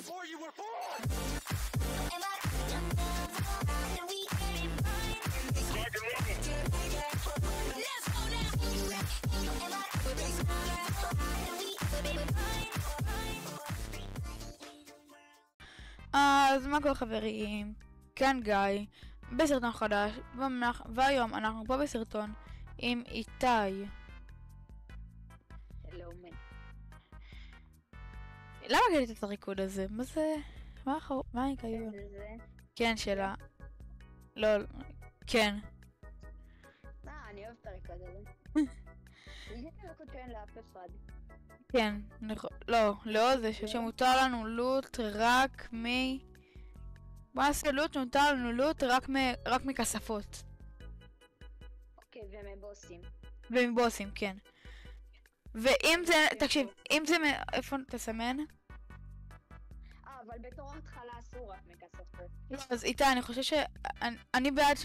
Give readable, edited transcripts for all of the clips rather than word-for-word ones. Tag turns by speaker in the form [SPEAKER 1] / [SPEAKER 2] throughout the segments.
[SPEAKER 1] before you were born.
[SPEAKER 2] אז מה קורה חברים? כאן גיא בסרטון חדש, והיום אנחנו פה בסרטון עם איתי.
[SPEAKER 3] הלו מן.
[SPEAKER 2] למה גלית את הריקוד הזה? מה זה? מה ההיגיון?
[SPEAKER 3] זה?
[SPEAKER 2] כן, שאלה. לא, כן.
[SPEAKER 3] אני אוהב את הריקוד הזה. זה ריקוד שאין לאף אחד.
[SPEAKER 2] כן, לא, לא זה שמותר לנו לוט רק בוא נעשה לוט, מותר לנו לוט רק מכספות.
[SPEAKER 3] אוקיי, ומבוסים.
[SPEAKER 2] ומבוסים, כן. ואם זה, תקשיב, אם זה, איפה תסמן?
[SPEAKER 3] אבל בתור התחלה אסור רק מכספות.
[SPEAKER 2] לא, אז איתה, אני חושב אני בעד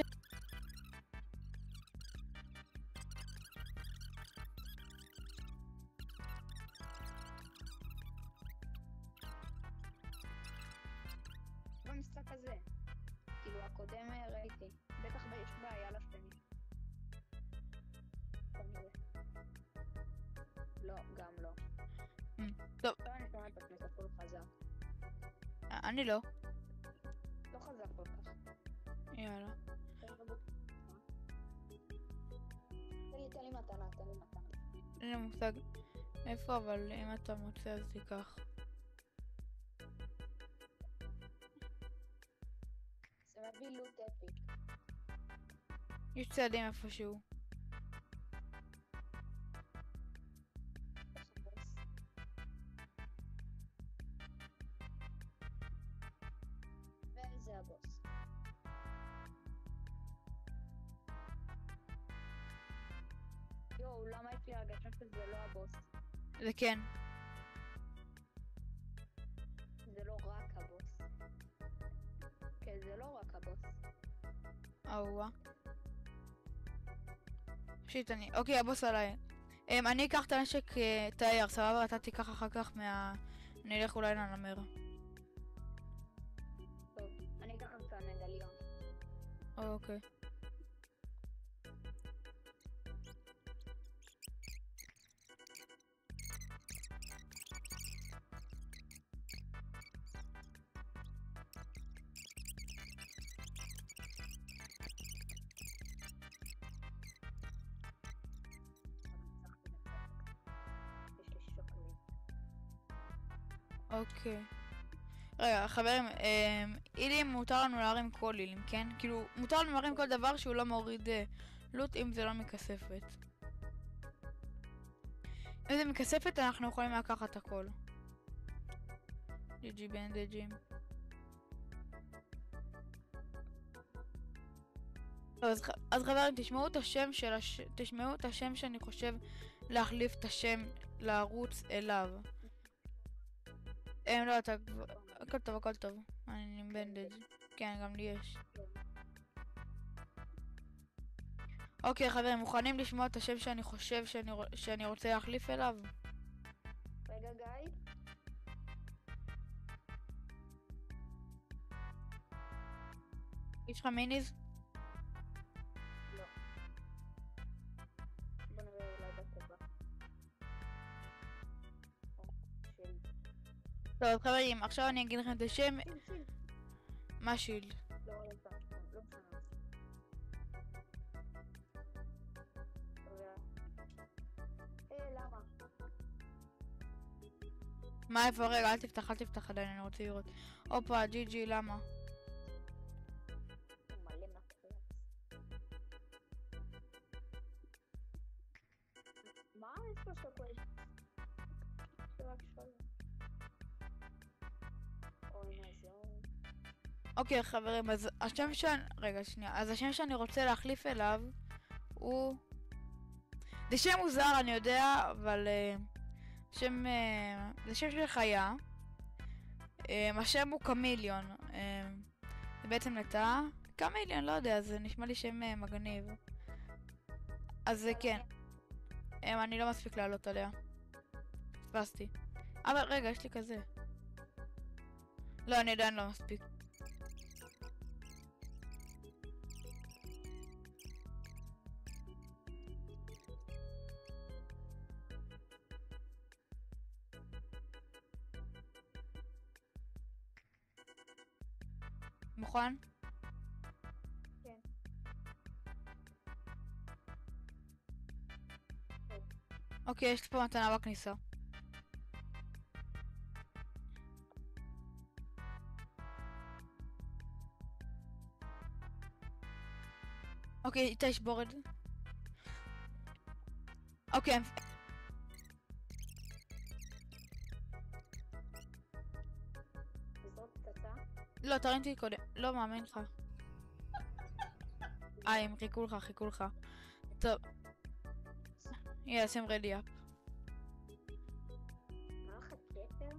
[SPEAKER 3] במשחק הזה. כאילו הקודם ראיתי. בטח יש בעיה לשני. לא, גם לא.
[SPEAKER 2] טוב.
[SPEAKER 3] עכשיו אני שומעת את עצמי הכל חזק.
[SPEAKER 2] אני לא.
[SPEAKER 3] לא חזק כל כך.
[SPEAKER 2] יאללה.
[SPEAKER 3] תן לי מתנה.
[SPEAKER 2] אין לי מושג איפה, אבל אם אתה מוצא אז תיקח.
[SPEAKER 3] זה מביא לוט אפיק.
[SPEAKER 2] יש צעדים איפשהו.
[SPEAKER 3] וזה הבוס. יואו, למה יש לי הרגשה שזה לא הבוס?
[SPEAKER 2] זה כן.
[SPEAKER 3] זה לא רק הבוס. כן, זה לא רק הבוס.
[SPEAKER 2] אהובה. שיט, אוקיי, הבוס עליי. אני אקח את הנשק תאיר, סבבה? אתה תיקח אחר כך אני אלך אולי לנמר.
[SPEAKER 3] טוב, אני אקח את המדליון.
[SPEAKER 2] אוקיי. אוקיי. רגע, חברים, אילים מותר לנו להרים כל אילים, כן? כאילו, מותר לנו להרים כל דבר שהוא לא מוריד לוט אם זה לא מכספת. אם זה מכספת אנחנו יכולים לקחת הכל. ג'י בנדג'ים. אז חברים, תשמעו את השם שאני חושב להחליף את השם לערוץ אליו. לא, הכל טוב. אני עם בנדג'. כן, גם לי יש. אוקיי, חברים, מוכנים לשמוע את השם שאני חושב שאני רוצה להחליף אליו?
[SPEAKER 3] רגע, גיא.
[SPEAKER 2] יש לך מיניז?
[SPEAKER 3] לא. בוא נראה אולי בטבע.
[SPEAKER 2] טוב, חברים, עכשיו אני אגיד לכם את השם. מה שילד?
[SPEAKER 3] לא משנה. למה?
[SPEAKER 2] מה איפה? רגע, אל תפתח עדיין, אני רוצה לראות. הופה, ג'י, למה?
[SPEAKER 3] מלא מפרץ. מה? יש פה שוקולד? רק שולד. אוי, מה זה?
[SPEAKER 2] אוקיי, חברים, אז השם שאני רוצה להחליף אליו הוא... זה שם מוזר, אני יודע, אבל זה שם של חיה. השם הוא קמיליון. זה בעצם נטע. קמיליון, לא יודע, זה נשמע לי שם מגניב. אז זה כן. אני לא מספיק לעלות עליה. פספסתי. אבל רגע, יש לי כזה. לא, אני עדיין לא מספיק. מוכן?
[SPEAKER 3] כן.
[SPEAKER 2] אוקיי, יש לי פה מתנה בכניסה. אוקיי, תשבור את זה. אוקיי,
[SPEAKER 3] לזרוק פצצה?
[SPEAKER 2] לא, תרינתי קודם. לא מאמין לך. הם חיכו לך. טוב. יאללה, שים רדי אפ.
[SPEAKER 3] מה לך כתר?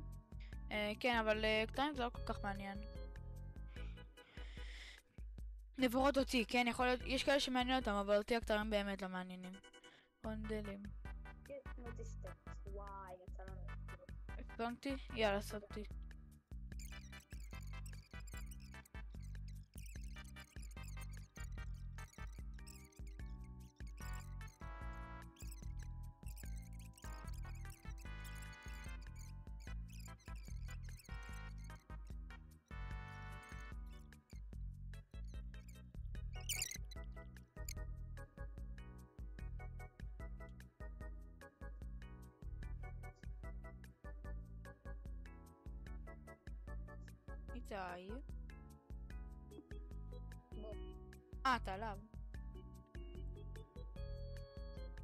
[SPEAKER 2] כן, אבל קטנים זה לא כל כך מעניין. לפחות אותי, כן, יכול להיות, יש כאלה שמעניין אותם, אבל אותי הקטרים באמת לא מעניינים. רונדלים.
[SPEAKER 3] נוטיסטקס, וואי, יצא לנו.
[SPEAKER 2] הפגנתי? יאללה, סבתי. איתי.
[SPEAKER 3] בוא.
[SPEAKER 2] אתה עליו.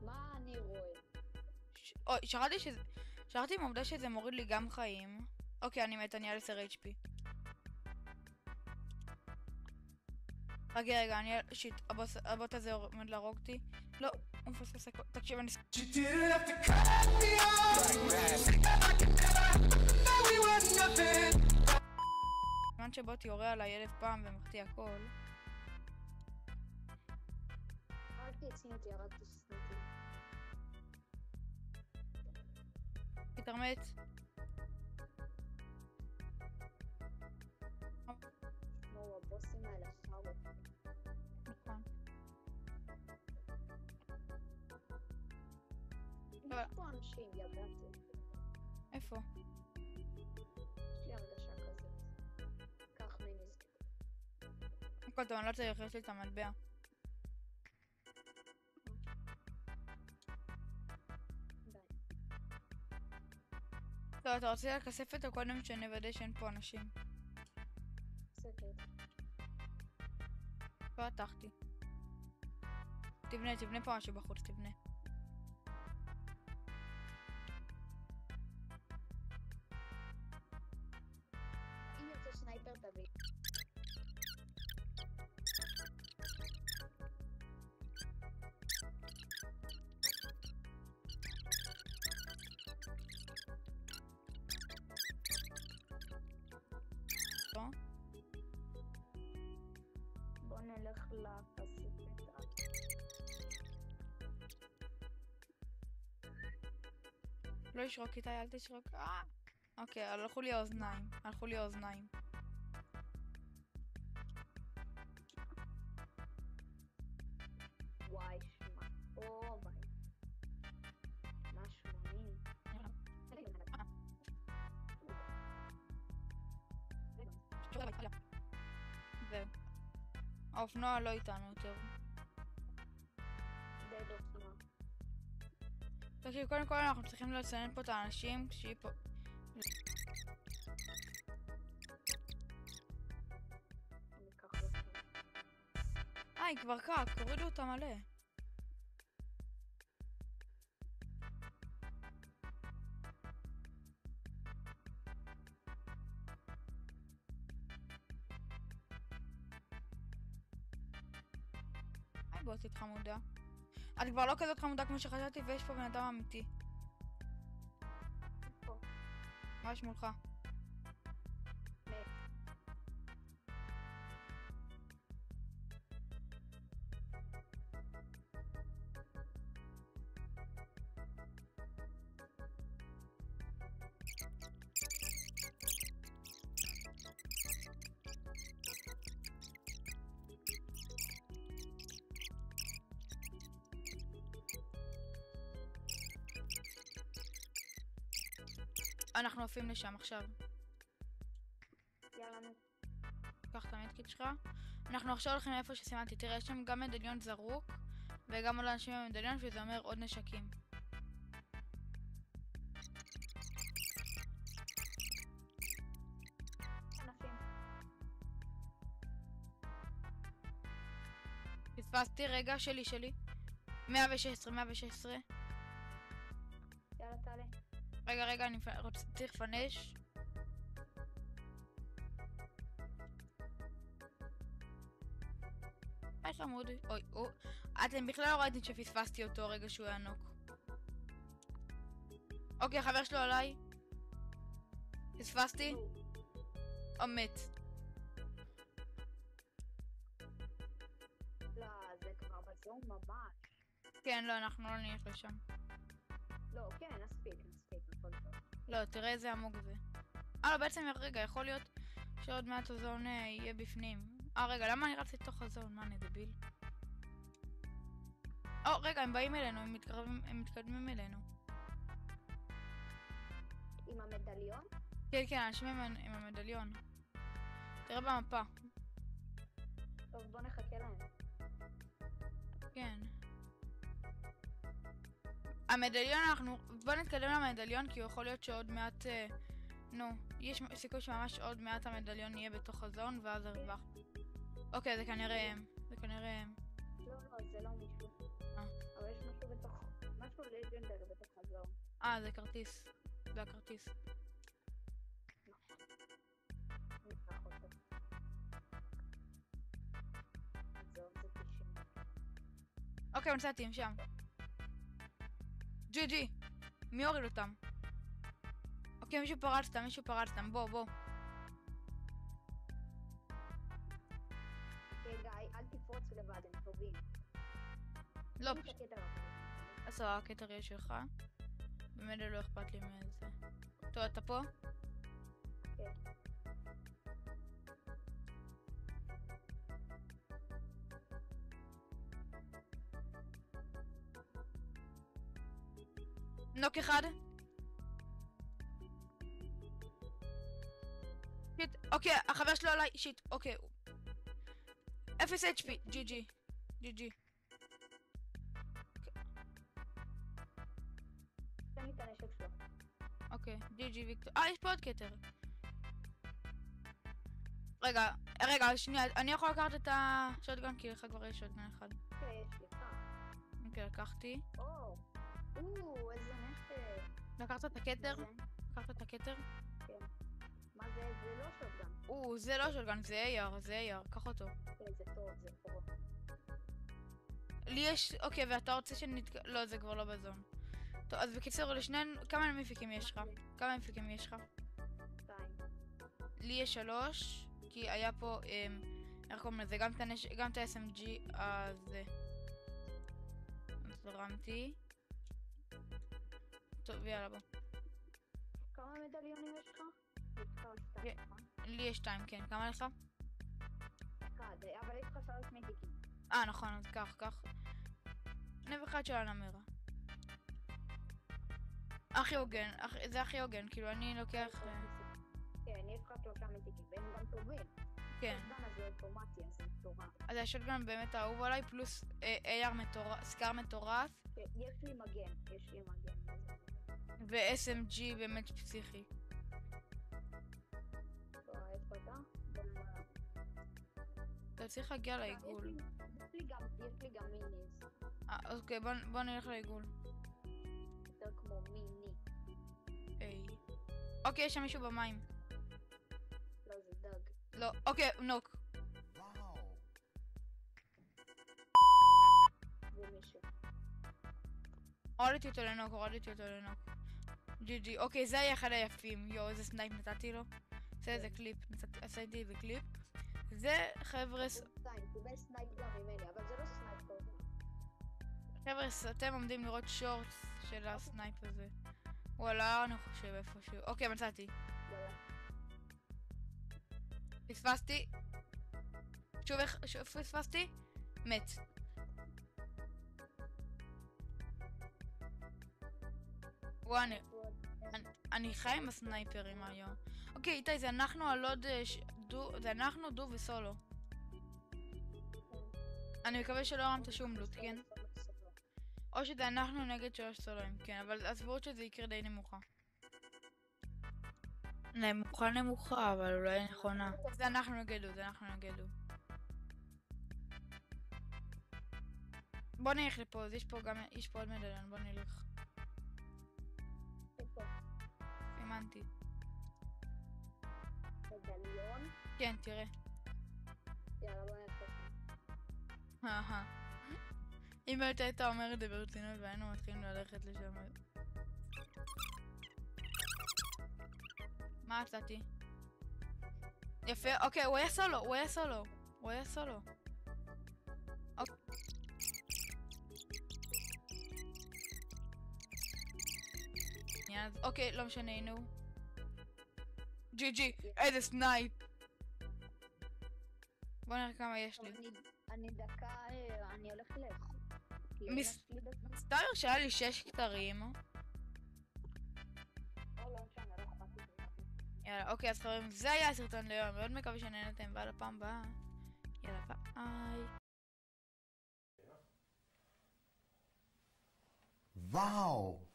[SPEAKER 3] מה אני רואה?
[SPEAKER 2] אוי, שכחתי עם העובדה שזה מוריד לי גם חיים. אוקיי, אני מת, אני על 10 HP. רגע, אני... שיט, הבוט הזה עומד להרוג אותי. לא, הוא מפספס הכל. תקשיב, אני... זמן שבוט יורה עליי 1000 פעם ומחטיא הכל.
[SPEAKER 3] הרגתי את סינטי, הרגתי את סינטי.
[SPEAKER 2] פיטר מת.
[SPEAKER 3] כמו הבוסים האלה, חרות.
[SPEAKER 2] נכון.
[SPEAKER 3] יש פה אנשים, ידעתי.
[SPEAKER 2] איפה?
[SPEAKER 3] יש לי הרגשה כזאת. קח מיניסט.
[SPEAKER 2] הכל טוב, אני לא צריך, יש לי את המטבע.
[SPEAKER 3] די.
[SPEAKER 2] טוב, אתה רוצה לכסף את הקודם שנוודא שאין פה אנשים?
[SPEAKER 3] סקרט.
[SPEAKER 2] פתחתי. תבנה פה משהו בחוץ, תבנה.
[SPEAKER 3] אם יוצא סנייפר תביא.
[SPEAKER 2] לא?
[SPEAKER 3] בוא נלך לפסיפיקה.
[SPEAKER 2] לא ישרוק איתי, אל תשרוק. אוקיי, הלכו לי האוזניים.
[SPEAKER 3] וואי, שמע. או ביי. מה שמונים?
[SPEAKER 2] זהו. האופנוע לא איתנו יותר.
[SPEAKER 3] די דופנה.
[SPEAKER 2] תקשיב, קודם כל אנחנו צריכים לציין פה את האנשים שהיא פה...
[SPEAKER 3] אני אקח אותה.
[SPEAKER 2] היא כבר קק, תורידו אותה מלא. בוטית חמודה. את כבר לא כזאת חמודה כמו שחשבתי ויש פה בן אדם אמיתי.
[SPEAKER 3] פה.
[SPEAKER 2] ממש מולך. אנחנו עפים לשם עכשיו.
[SPEAKER 3] יאללה, נו.
[SPEAKER 2] קח את המדקיט שלך. אנחנו עכשיו הולכים לאיפה שסימנתי. תראה, יש שם גם מדליון זרוק, וגם עוד אנשים עם מדליון, וזה אומר עוד נשקים.
[SPEAKER 3] ענפים.
[SPEAKER 2] פספסתי, רגע, שלי. 116.
[SPEAKER 3] יאללה, תעלה.
[SPEAKER 2] רגע, אני צריך לפנש. היי חמוד. אוי, אתם בכלל לא ראיתם שפספסתי אותו רגע שהוא היה נוק. אוקיי, חבר שלו עליי. פספסתי? או מת.
[SPEAKER 3] לא, זה כבר בזום ממש.
[SPEAKER 2] כן, לא, אנחנו לא נלך לשם.
[SPEAKER 3] לא, כן, נספיק, הכל טוב.
[SPEAKER 2] לא, תראה איזה עמוק זה. לא, בעצם רגע, יכול להיות שעוד מעט הזון יהיה בפנים. רגע, למה אני רצתי לתוך הזון? מה, אני דביל? רגע, הם באים אלינו, הם מתקדמים אלינו.
[SPEAKER 3] עם המדליון?
[SPEAKER 2] כן, אנשים עם המדליון. תראה במפה.
[SPEAKER 3] טוב, בוא נחכה להם.
[SPEAKER 2] כן. המדליון, בוא נתקדם למדליון, כי הוא יכול להיות שעוד מעט... יש סיכוי שממש עוד מעט המדליון יהיה בתוך הזון, ואז הרווח. אוקיי, זה כנראה הם.
[SPEAKER 3] לא, זה לא מישהו. אבל יש משהו בתוך... משהו לג'נדרי בתוך הזום.
[SPEAKER 2] זה כרטיס. זה הכרטיס.
[SPEAKER 3] נפתח אותו. הזום זה 90.
[SPEAKER 2] אוקיי, מצאתי, הם שם. ג'י. מי הוריד אותם? אוקיי, מישהו פרץ אותם. בוא.
[SPEAKER 3] אוקיי, גיא, אל תפרוץ לבד, הם טובים.
[SPEAKER 2] לא,
[SPEAKER 3] תן לי את הקטע הזה.
[SPEAKER 2] אז הקטע יהיה שלך. באמת לא אכפת לי מאיזה. טוב, אתה פה?
[SPEAKER 3] כן.
[SPEAKER 2] נוק אחד. שיט, אוקיי, החבר שלו עליי, שיט, אוקיי. 0 HP, GG.
[SPEAKER 3] תן לי את הנשק שלו.
[SPEAKER 2] אוקיי, GG ויקטור. יש פה עוד כתר. רגע, שנייה, אני יכול לקחת את השוטגן, כי לך כבר יש שוטגן אחד.
[SPEAKER 3] כן, יש לך.
[SPEAKER 2] אוקיי, לקחתי.
[SPEAKER 3] איזה נשק.
[SPEAKER 2] לקחת את הכתר?
[SPEAKER 3] מה זה? כן. מה זה? זה לא שוטגן.
[SPEAKER 2] זה לא שוטגן, זה AR, קח אותו.
[SPEAKER 3] כן, זה טוב, זה טוב.
[SPEAKER 2] לי יש, אוקיי, ואתה רוצה לא, זה כבר לא בזון. טוב, אז בקיצור, לשנינו, כמה מפיקים יש לך?
[SPEAKER 3] 2.
[SPEAKER 2] לי יש 3, כי היה פה, איך קוראים לזה, גם את ה-SMG, אז זרמתי. טוב, יאללה, בוא.
[SPEAKER 3] כמה מדליונים יש לך? יש לך 2, נכון?
[SPEAKER 2] לי יש 2, כן. כמה לך?
[SPEAKER 3] 1, אבל יש לך 3 מדיקים.
[SPEAKER 2] נכון, אז קח. נב אחד של הנמרה. הכי הוגן, זה הכי הוגן, כאילו אני לוקח...
[SPEAKER 3] כן, יש לך 3 מדיקים, והם גם טובים.
[SPEAKER 2] כן.
[SPEAKER 3] השוטגן הזה אוטומטי, אז זה מטורף.
[SPEAKER 2] אז השוטגן באמת האהוב עליי, פלוס AR מטורף, סקאר מטורף.
[SPEAKER 3] יש לי מגן.
[SPEAKER 2] ו-SMG באמת פסיכי.
[SPEAKER 3] איפה אתה?
[SPEAKER 2] אתה צריך להגיע לעיגול.
[SPEAKER 3] יש לי גם מיניז.
[SPEAKER 2] אוקיי, בוא נלך לעיגול.
[SPEAKER 3] יותר כמו מיני.
[SPEAKER 2] אוקיי, יש שם מישהו במים.
[SPEAKER 3] לא, זה דג.
[SPEAKER 2] לא, אוקיי, נוק.
[SPEAKER 3] זה מישהו.
[SPEAKER 2] הורדתי אותו לנוק. GG. אוקיי, זה היה אחד היפים. איזה סנייפ נתתי לו. איזה קליפ. עשיתי איזה קליפ. זה חבר'ה...
[SPEAKER 3] קיבל סנייפ גם ממני, אבל זה לא סנייפ טוב.
[SPEAKER 2] חבר'ה, אתם עומדים לראות שורטס של הסנייפ הזה. וואלה, אני חושב איפשהו. אוקיי, מצאתי. פספסתי. שוב פספסתי. מת. וואלה, אני חי עם הסנייפרים היום. אוקיי, איתי, זה אנחנו על עוד... זה אנחנו, דו וסולו. אני מקווה שלא הרמת שום לוט, כן? או שזה אנחנו נגד 3 סולואים, כן, אבל הסבירות שזה יקרה די נמוכה. נמוכה, אבל אולי נכונה. זה אנחנו נגד דו, זה אנחנו נגד דו. בוא נלך לפה, אז יש פה עוד מדליון, בוא נלך. סימנתי.
[SPEAKER 3] מדליון?
[SPEAKER 2] כן, תראה.
[SPEAKER 3] יאללה, בוא נעשה.
[SPEAKER 2] אם באמת הייתה אומרת את זה ברצינות והיינו מתחילים ללכת לשם. מה הצעתי? יפה, אוקיי, הוא היה סולו. אוקיי, לא משנה, נו. ג'י, איזה סנייפ. בוא נראה כמה יש לי.
[SPEAKER 3] אני דקה, אני הולך לאכול.
[SPEAKER 2] מסתבר שהיה לי 6 כתרים. יאללה, אוקיי, אז חברים, זה היה הסרטון ליום. מאוד מקווה שנהנתם, ועד הפעם הבאה. יאללה, ביי.
[SPEAKER 1] וואו!